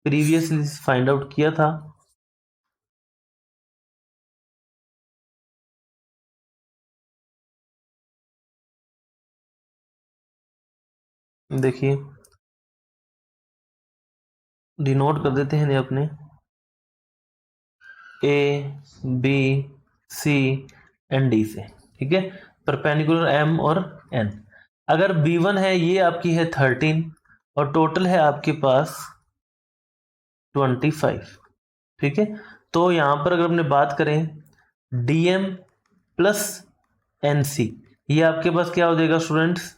प्रीवियसली फाइंड आउट किया था। देखिए डिनोट कर देते हैं अपने A B C and D से, ठीक है, परपेंडिकुलर एम और एन। अगर B1 है, ये आपकी है 13 और टोटल है आपके पास 25, ठीक है। तो यहां पर अगर अपने बात करें DM प्लस NC, ये आपके पास क्या हो जाएगा स्टूडेंट्स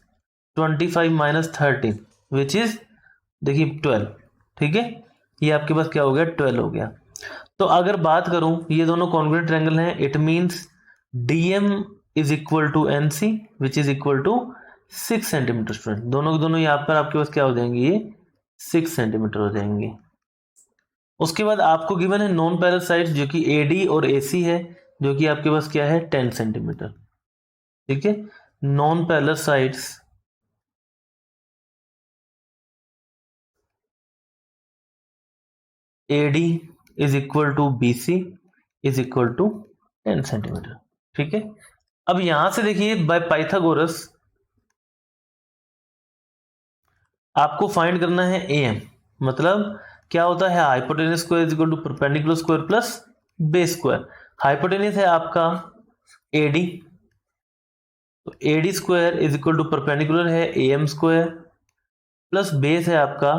25 माइनस 13 विच इज देखिए 12, ठीक है। ये आपके पास क्या हो गया 12 हो गया। तो अगर बात करूं ये दोनों कॉन्ग्रुएंट ट्रायंगल हैं, it means DM is equal to NC which is equal to 6 centimetre. Student दोनों के दोनों यहाँ पर आपके पास क्या हो जाएंगे, ये 6 सेंटीमीटर हो जाएंगे। उसके बाद आपको गिवन है नॉन पैरेलल साइड्स जो कि AD और AC है, जो कि आपके पास क्या है 10 सेंटीमीटर, ठीक है। Non parallel sides AD is equal to BC is equal to 10 centimetre, ठीक है। अब यहां से देखिए बाय पाइथागोरस आपको फाइंड करना है AM, मतलब क्या होता है hypotenuse square is equal to perpendicular square plus base square. Hypotenuse है आपका AD, तो AD square is equal to perpendicular है AM स्क्वायर प्लस बेस है आपका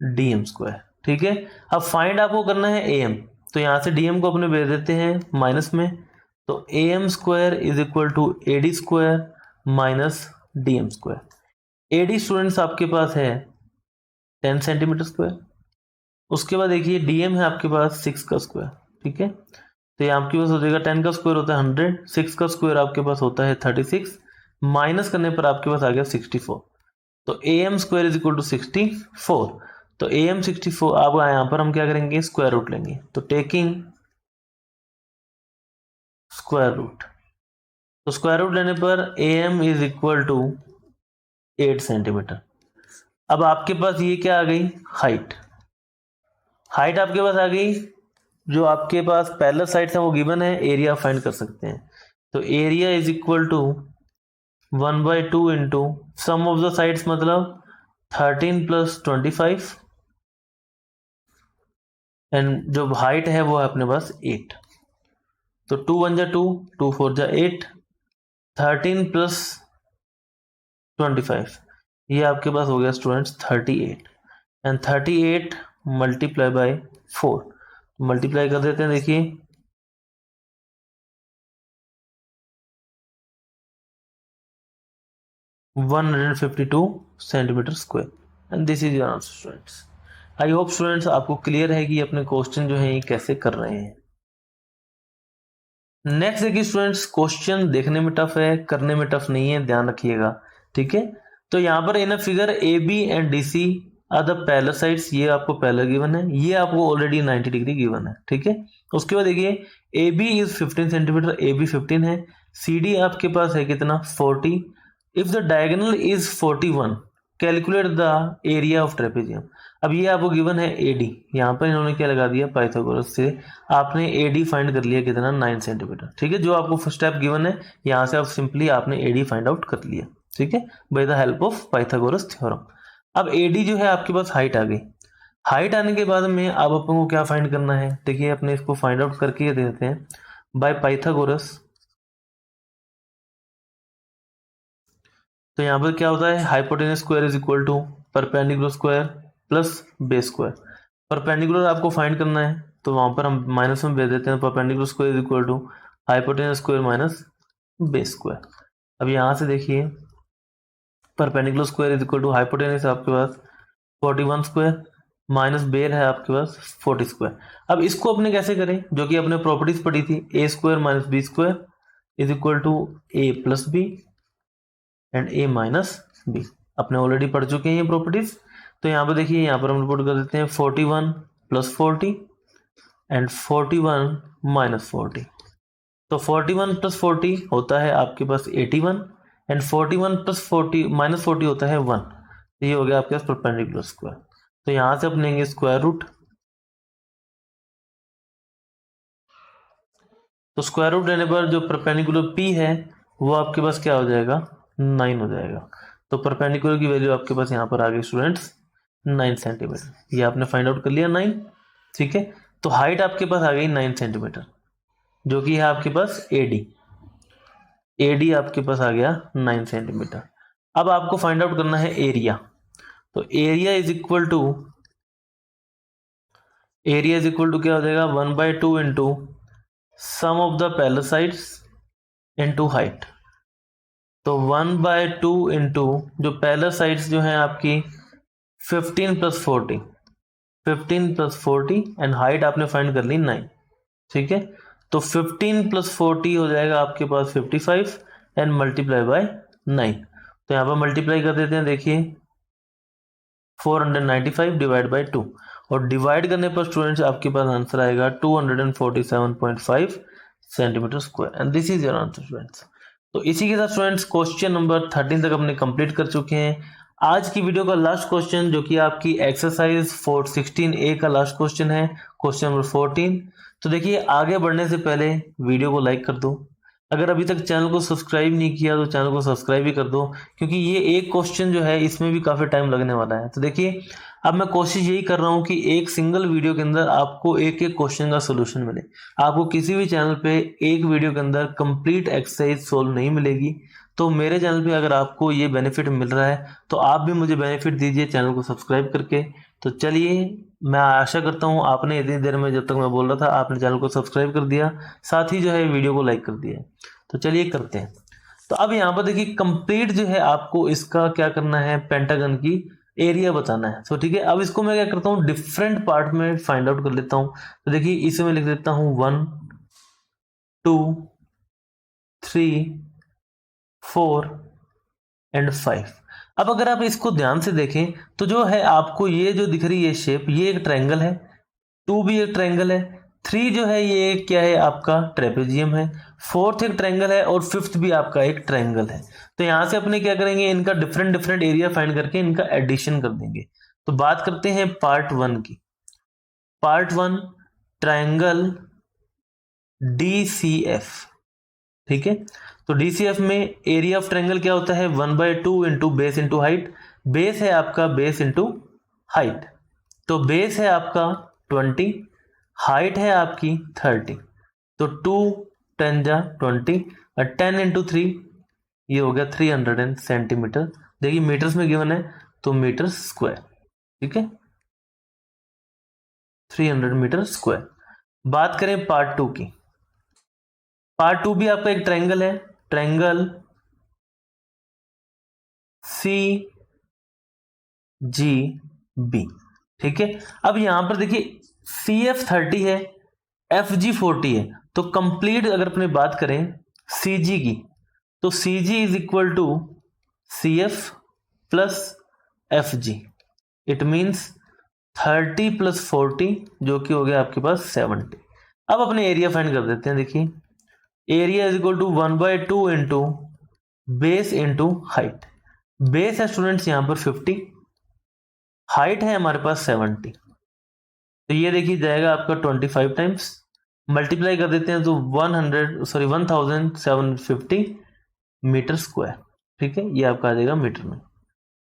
DM स्क्वायर, ठीक है। अब फाइंड आपको करना है AM, तो यहां से DM को अपने भेज देते हैं माइनस में, तो AM square is equal to AD square minus DM square. AD students आपके पास है 10 सेंटीमीटर स्क्वायर। उसके बाद देखिए DM है आपके पास 6 का स्क्वायर, ठीक है। तो ये आपके पास हो जाएगा 10 का स्क्वायर होता है 100, 6 का स्क्वायर आपके पास होता है 36, माइनस करने पर आपके पास आ गया 64। तो AM square is equal to 64। तो AM 64, अब यहाँ पर हम क्या करेंगे स्क्वायर रूट लेंगे, तो टेकिंग स्क्वायर रूट, तो स्क्वायर रूट लेने पर AM is equal to 8 centimetre. अब आपके पास ये क्या आ गई हाइट, हाइट आपके पास आ गई। जो आपके पास पैरेलल साइड्स है वो गिवन है, एरिया फाइंड कर सकते हैं। तो area is equal to 1/2 into sum of the sides, मतलब 13 प्लस 25 एंड जो हाइट है वो है अपने पास 8। तो 2 1 जा 2, 2 4 जा 8, 13 प्लस 25, ये आपके पास हो गया students 38 and 38 multiply by 4, multiply कर देते हैं। देखिए 152 centimetre square and this is your answer students. I hope students आपको क्लियर है कि अपने क्वेश्चन जो है ये कैसे कर रहे हैं। नेक्स्ट देखिए स्टूडेंट्स, क्वेश्चन देखने में टफ है, करने में टफ नहीं है, ध्यान रखिएगा, ठीक है। तो यहाँ पर in figure AB and DC are the parallel sides, ये आपको पैरेलल गिवन है, ये आपको ऑलरेडी 90 डिग्री गिवन है, ठीक है। उसके बाद देखिए AB इज 15 सेंटीमीटर, AB 15 है, CD आपके पास है कितना 40। If the diagonal is 41 calculate the area of trapezium. अब ये आपको गिवन है AD, यहाँ पर इन्होंने क्या लगा दिया पाइथागोरस से आपने AD फाइंड कर लिया कितना 9 सेंटीमीटर, ठीक है। जो आपको फर्स्ट स्टेप गिवन है यहाँ से आप सिंपली आपने AD फाइंड आउट कर लिया, ठीक है, by the help of Pythagoras theorem. अब AD जो है आपके पास हाइट आ गई, हाइट आने के बाद में अब अपन को क्या फाइंड करना है, देखिए अपने इसको फाइंड आउट करके देते हैं बाय पाइथागोरस। तो यहाँ पर क्या होता है hypotenuse square is equal to perpendicular square plus base square. Perpendicular आपको फाइंड करना है, तो वहां पर हम माइनस में भेज देते हैं, perpendicular square is equal to hypotenuse square minus base square. अब यहाँ से देखिए perpendicular square is equal to hypotenuse आपके पास 41 स्क्वायर माइनस बेर है आपके पास 40 स्क्वायर। अब इसको अपने कैसे करें, जो कि अपने प्रॉपर्टीज पढ़ी थी, A square minus B square is equal to A plus B and A minus B, अपने ऑलरेडी पढ़ चुके हैं ये प्रॉपर्टीज। तो यहाँ पर देखिए यहाँ पर हम रिपोर्ट कर देते हैं 41 प्लस 40 एंड 41 माइनस 40। तो 41 प्लस 40 होता है आपके पास 81 एंड 41 प्लस 40 माइनस 40 होता है 1। तो ये हो गया आपके पास परपेंडिकुलर स्क्वायर। तो यहां से अपन लेंगे स्क्वायर रूट। तो स्क्वायर रूट लेने पर जो परपेंडिकुलर P है वो आपके पास क्या हो जाएगा, 9 हो जाएगा। तो परपेंडिकुलर की वैल्यू आपके पास यहाँ पर आ गई स्टूडेंट्स 9 सेंटीमीटर। ये आपने फाइंड आउट कर लिया 9, ठीक है। तो हाइट आपके पास आ गई 9 सेंटीमीटर, जो कि है आपके पास AD आपके पास आ गया 9 सेंटीमीटर। अब आपको फाइंड आउट करना है एरिया। तो एरिया इज इक्वल टू क्या हो जाएगा, 1/2 into sum of the parallel sides into height. तो 1/2 इंटू जो पैरेलल साइड्स जो हैं आपकी 15 प्लस 40 एंड हाइट आपने फाइंड कर ली 9, ठीक है। तो 15 प्लस 40 हो जाएगा आपके पास 55 एंड मल्टीप्लाई बाय 9। तो यहाँ पर मल्टीप्लाई कर देते हैं, देखिए 495 डिवाइड बाय 2, और डिवाइड करने पर स्टूडेंट्स आपके पास आंसर आएगा 247.5 centimetre square and this is your answer students. तो इसी के साथ स्टूडेंट्स क्वेश्चन नंबर 13 तक अपने कंप्लीट कर चुके हैं। आज की वीडियो का लास्ट क्वेश्चन जो कि आपकी एक्सरसाइज 416A का लास्ट क्वेश्चन है, क्वेश्चन नंबर 14। तो देखिए आगे बढ़ने से पहले वीडियो को लाइक कर दो, अगर अभी तक चैनल को सब्सक्राइब नहीं किया तो चैनल को सब्सक्राइब भी कर दो, क्योंकि ये एक क्वेश्चन जो है इसमें भी काफ़ी टाइम लगने वाला है। तो देखिए अब मैं कोशिश यही कर रहा हूँ कि एक सिंगल वीडियो के अंदर आपको एक एक क्वेश्चन का सोल्यूशन मिले। आपको किसी भी चैनल पे एक वीडियो के अंदर कंप्लीट एक्सरसाइज सोल्व नहीं मिलेगी। तो मेरे चैनल पे अगर आपको ये बेनिफिट मिल रहा है तो आप भी मुझे बेनिफिट दीजिए चैनल को सब्सक्राइब करके। तो चलिए, मैं आशा करता हूँ आपने इतनी देर में जब तक मैं बोल रहा था आपने चैनल को सब्सक्राइब कर दिया, साथ ही जो है वीडियो को लाइक कर दिया। तो चलिए करते हैं। तो अब यहाँ पर देखिए कंप्लीट जो है आपको इसका क्या करना है, पेंटागन की एरिया बताना है। तो ठीक है, अब इसको मैं क्या करता हूँ डिफरेंट पार्ट में फाइंड आउट कर लेता हूँ। तो देखिए इसे मैं लिख देता हूँ 1 2 3 4 एंड 5। अब अगर आप इसको ध्यान से देखें तो जो है आपको ये जो दिख रही है शेप, ये एक ट्रायंगल है, 2 भी एक ट्रायंगल है, 3 जो है ये क्या है आपका ट्रेपेजियम है, 4th एक ट्रायंगल है और 5th भी आपका एक ट्रायंगल है। तो यहां से अपने क्या करेंगे, इनका डिफरेंट डिफरेंट एरिया फाइंड करके इनका एडिशन कर देंगे। तो बात करते हैं पार्ट 1 की। पार्ट 1 ट्रायंगल DCF, ठीक है। तो DCF में एरिया ऑफ ट्रायंगल क्या होता है, 1/2 into base into height. Base है आपका बेस इंटू हाइट। तो बेस है आपका 20, हाइट है आपकी 30। तो 2 10 जा 20 और 10 इंटू 3 ये हो गया 300 सेंटीमीटर। देखिए मीटर्स में गिवन है तो मीटर स्क्वायर, ठीक है, 300 मीटर स्क्वायर। बात करें पार्ट 2 की। पार्ट 2 भी आपका एक ट्रायंगल है, ट्रायंगल CGB, ठीक है। अब यहां पर देखिए CF 30 है, FG 40 है। तो कंप्लीट अगर अपने बात करें CG की, तो CG is equal to CF plus FG। It means 30 plus 40 जो कि हो गया आपके पास 70। अब अपने एरिया फाइंड कर देते हैं। देखिए area is equal to 1/2 into base into height. Base है स्टूडेंट्स यहाँ पर 50, हाइट है हमारे पास 70। तो ये देखिए जाएगा आपका 25 टाइम्स, मल्टीप्लाई कर देते हैं तो 1750 मीटर स्क्वायर, ठीक है। ये आपका आ जाएगा मीटर में।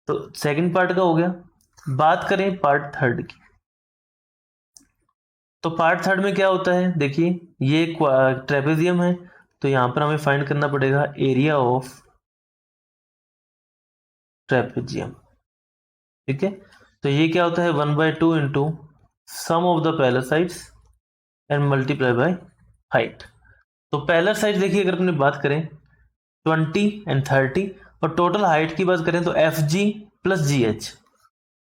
तो सेकंड पार्ट का हो गया। बात करें पार्ट 3 की। तो पार्ट 3 में क्या होता है, देखिए ये ट्रेपेजियम है। तो यहां पर हमें फाइंड करना पड़ेगा एरिया ऑफ ट्रेपेजियम, ठीक है। तो ये क्या होता है 1/2 into sum of the parallel sides and multiply by height. तो पैरेलल साइड देखिए अगर अपने बात करें 20 एंड 30 और टोटल हाइट की बात करें तो FG प्लस GH,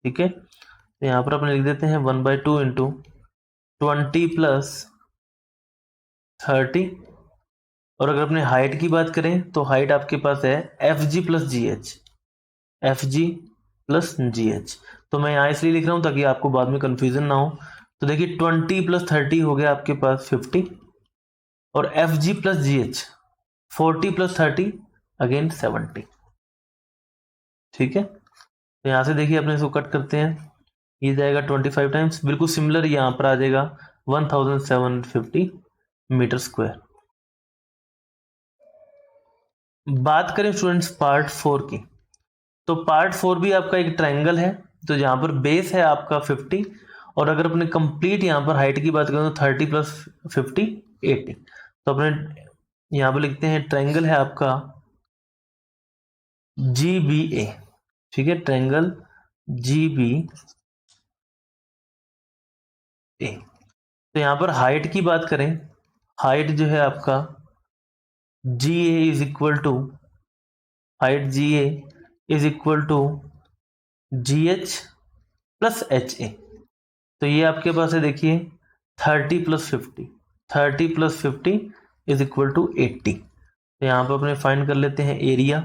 ठीक है। तो यहाँ पर अपने लिख देते हैं 1/2 इंटू 20 प्लस 30। और अगर अपने हाइट की बात करें तो हाइट आपके पास है FG plus GH, FG plus GH। तो मैं यहाँ इसलिए लिख रहा हूँ ताकि आपको बाद में कंफ्यूजन ना हो। तो देखिए 20 + 30 हो गया आपके पास 50, और एफ जी प्लस जी एच 40 + 30 अगेन 70। ठीक है, तो यहां से देखिए अपने इसको कट करते हैं, ये जाएगा 25 टाइम्स, बिल्कुल सिमिलर यहाँ पर आ जाएगा 1750 मीटर स्क्वायर। बात करें स्टूडेंट्स पार्ट 4 की, तो पार्ट 4 भी आपका एक ट्रायंगल है, तो यहाँ पर बेस है आपका 50, और अगर अपने कंप्लीट यहाँ पर हाइट की बात करें तो 30 + 50 80। तो अपने यहाँ पर लिखते हैं ट्रायंगल है आपका GBA। ठीक है, ट्रायंगल GBA। तो यहाँ पर हाइट की बात करें, हाइट जो है आपका GA is equal to, height GA is equal to GH plus HA। तो ये आपके पास है देखिए 30 + 50, 30 + 50 इज इक्वल टू 80। तो यहाँ पर अपने फाइंड कर लेते हैं एरिया।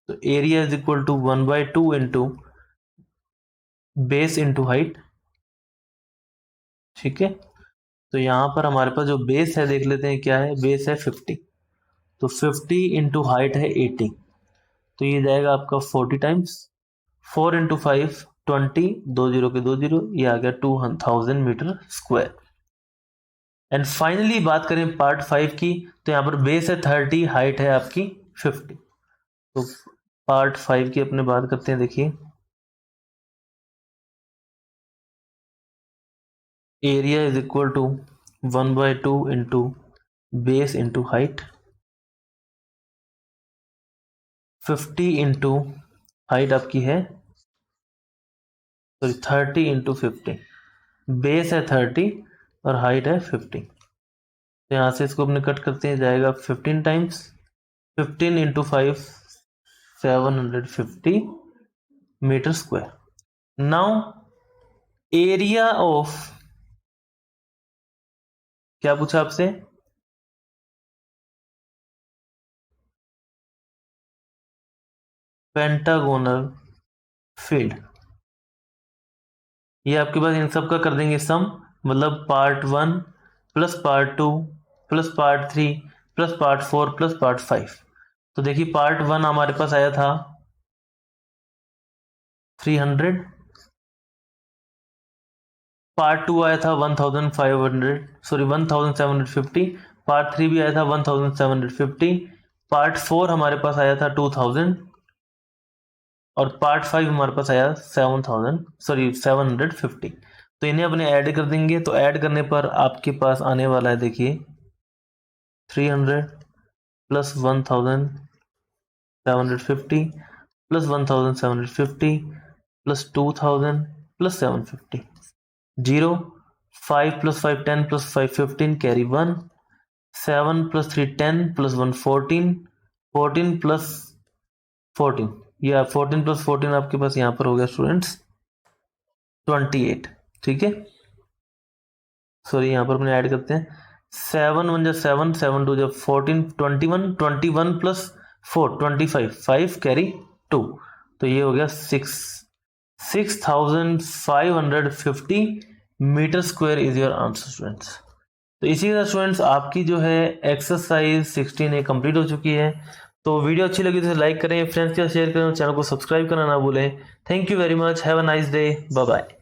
तो area is equal to 1/2 into base into height. ठीक है, तो यहाँ पर हमारे पास जो बेस है देख लेते हैं क्या है, बेस है 50, तो 50 इंटू हाइट है 80, तो ये जाएगा आपका 40 टाइम्स, 4 इंटू 5 20, 2 0 के 2 0, ये आ गया 2000 मीटर स्क्वायर। एंड फाइनली बात करें पार्ट 5 की, तो यहाँ पर बेस है 30, हाइट है आपकी 50। तो पार्ट 5 की अपने बात करते हैं, देखिए area is equal to 1/2 into base into height, 50 into height आपकी है, सॉरी 30 इंटू 50, बेस है 30 और हाइट है 50। तो यहाँ से इसको अपने कट करते हैं, जाएगा 15 times, 15 into 5 750 metre square. Now area of, क्या पूछा आपसे, पेंटागोनल फील्ड। ये आपके पास इन सब का कर देंगे सम, मतलब part 1 plus part 2 plus part 3 plus part 4 plus part 5। तो देखिए पार्ट 1 हमारे पास आया था 300, पार्ट 2 आया था 1500, सॉरी 1750, पार्ट 3 भी आया था 1750, पार्ट 4 हमारे पास आया था 2000, और पार्ट 5 हमारे पास आया 750। तो इन्हें अपने ऐड कर देंगे, तो ऐड करने पर आपके पास आने वाला है देखिए 300 plus 1750 plus 1750 plus 2000 plus 750, 0, 5 + 5 10 + 5 15 carry 1, 7 + 3 10 + 1 14, 14 + 14, या 14 + 14 आपके पास यहाँ पर हो गया स्टूडेंट्स 28। ठीक है, सॉरी यहाँ पर अपने ऐड करते हैं, 7 1 7, 7 2 14, 21, 21 + 4 25, 5 कैरी 2, तो ये हो गया 6550 metre square is your answer students. तो इसी तरह स्टूडेंट्स आपकी जो है एक्सरसाइज 16 कंप्लीट हो चुकी है। तो वीडियो अच्छी लगी तो लाइक करें, फ्रेंड्स के साथ शेयर करें, चैनल को सब्सक्राइब करना ना भूलें। Thank you very much, have a nice day, bye bye.